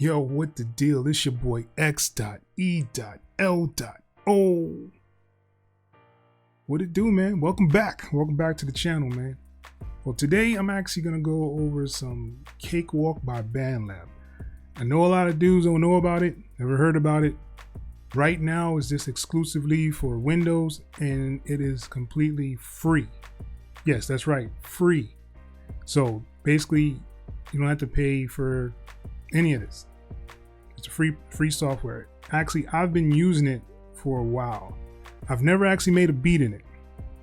Yo, what the deal? It's your boy X.E.L. What it do, man? Welcome back. Welcome back to the channel, man. Well, today I'm actually going to go over some Cakewalk by Bandlab. I know a lot of dudes don't know about it, never heard about it. Right now, it's just exclusively for Windows, and it is completely free. Yes, that's right, free. So basically, you don't have to pay for any of this. It's a free software. Actually, I've been using it for a while. I've never actually made a beat in it,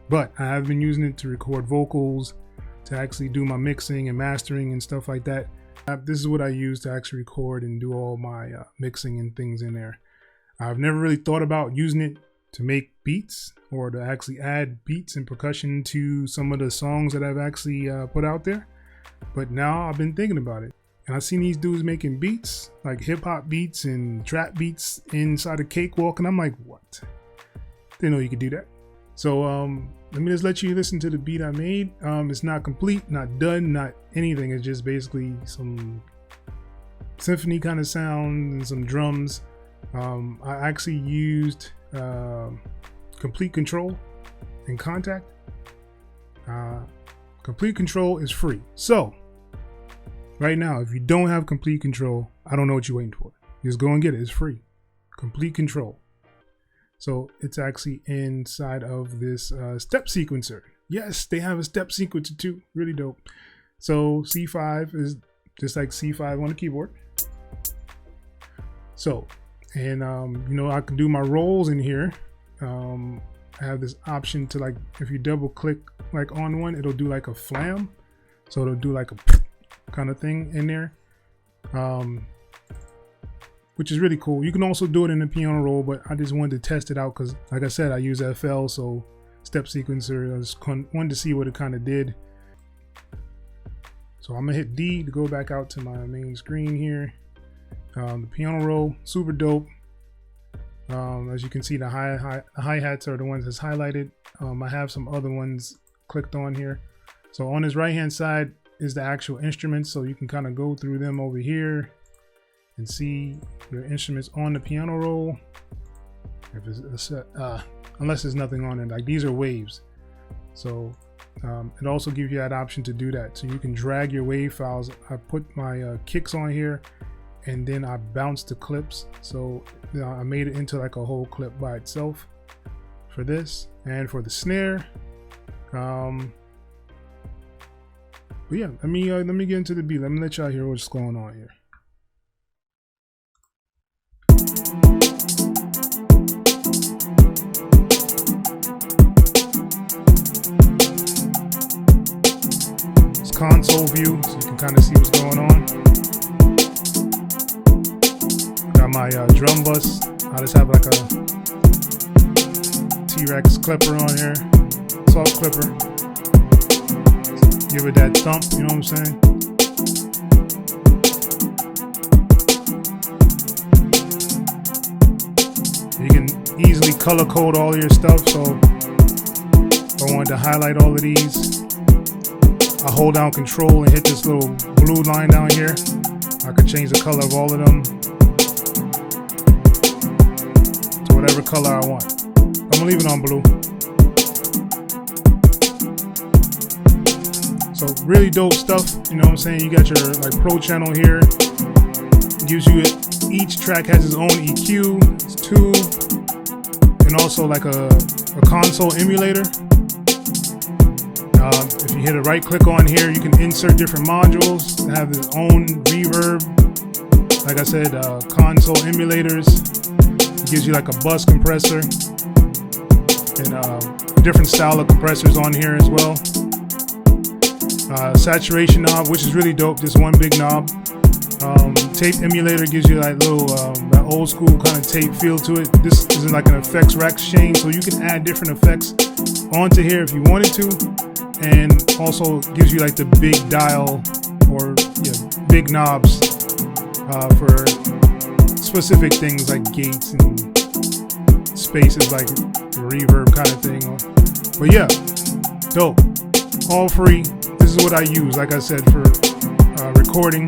but I have been using it to record vocals, to actually do my mixing and mastering and stuff like that. This is what I use to actually record and do all my mixing and things in there. I've never really thought about using it to make beats or to actually add beats and percussion to some of the songs that I've actually put out there. But now I've been thinking about it. And I've seen these dudes making beats, like hip hop beats and trap beats inside of Cakewalk. And I'm like, what? Didn't know you could do that. So let me just let you listen to the beat I made. It's not complete, not done, not anything. It's just basically some symphony kind of sound and some drums. I actually used Complete Control and Contact. Complete Control is free. So right now, if you don't have Complete Control, I don't know what you're waiting for. Just go and get it. It's free. Complete Control. So it's actually inside of this step sequencer. Yes, they have a step sequencer too. Really dope. So C5 is just like C5 on the keyboard. So, and you know, I can do my rolls in here. I have this option to, like, if you double click like on one, it'll do like a flam. So it'll do like a kind of thing in there, which is really cool. You can also do it in the piano roll, but I just wanted to test it out because, like I said, I use X.E.L, so step sequencer. I just wanted to see what it kind of did. So I'm gonna hit D to go back out to my main screen here. The piano roll, super dope. As you can see, the hi-hats are the ones that's highlighted. I have some other ones clicked on here. So on his right hand side is the actual instruments, so you can kind of go through them over here and see your instruments on the piano roll. If it's unless there's nothing on it, like these are waves. So it also gives you that option to do that, so you can drag your wave files. I put my kicks on here, and then I bounced the clips, so I made it into like a whole clip by itself for this. And for the snare, but yeah, let me get into the beat. Let me let y'all hear what's going on here. It's console view, so you can kind of see what's going on. Got my drum bus. I just have like a T-Rex clipper on here, soft clipper. Give it that thump, you know what I'm saying? You can easily color code all your stuff, so if I wanted to highlight all of these, I hold down Control and hit this little blue line down here. I could change the color of all of them to whatever color I want. I'm gonna leave it on blue. So really dope stuff, you know what I'm saying? You got your like pro channel here. It gives you each track has its own EQ, its tube, and also like a console emulator. If you hit a right click on here, you can insert different modules that have its own reverb. Like I said, console emulators. It gives you like a bus compressor and different style of compressors on here as well. Saturation knob, which is really dope, just one big knob. Tape emulator gives you like little that old school kind of tape feel to it. This is like an effects rack chain, so you can add different effects onto here if you wanted to, and also gives you like the big dial or big knobs for specific things like gates and spaces, like reverb kind of thing. But yeah, dope, all free. This is what I use, like I said, for recording.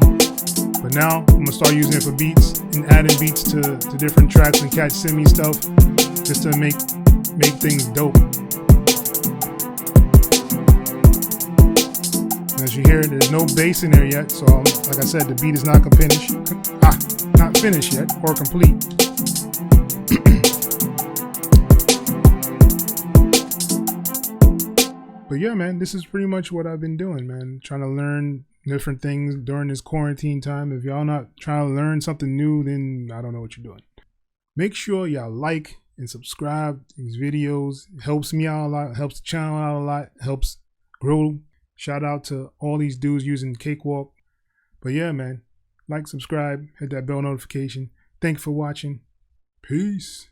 But But now I'm gonna start using it for beats and adding beats to different tracks and Cat send me stuff just to make things dope. As you hear, there's no bass in there yet, so like I said, the beat is not finished yet or complete. But yeah, man, this is pretty much what I've been doing, man. Trying to learn different things during this quarantine time. If y'all not trying to learn something new, then I don't know what you're doing. Make sure y'all like and subscribe to these videos. It helps me out a lot, helps the channel out a lot, helps grow. Shout out to all these dudes using Cakewalk. But yeah, man, like, subscribe, hit that bell notification. Thanks for watching. Peace.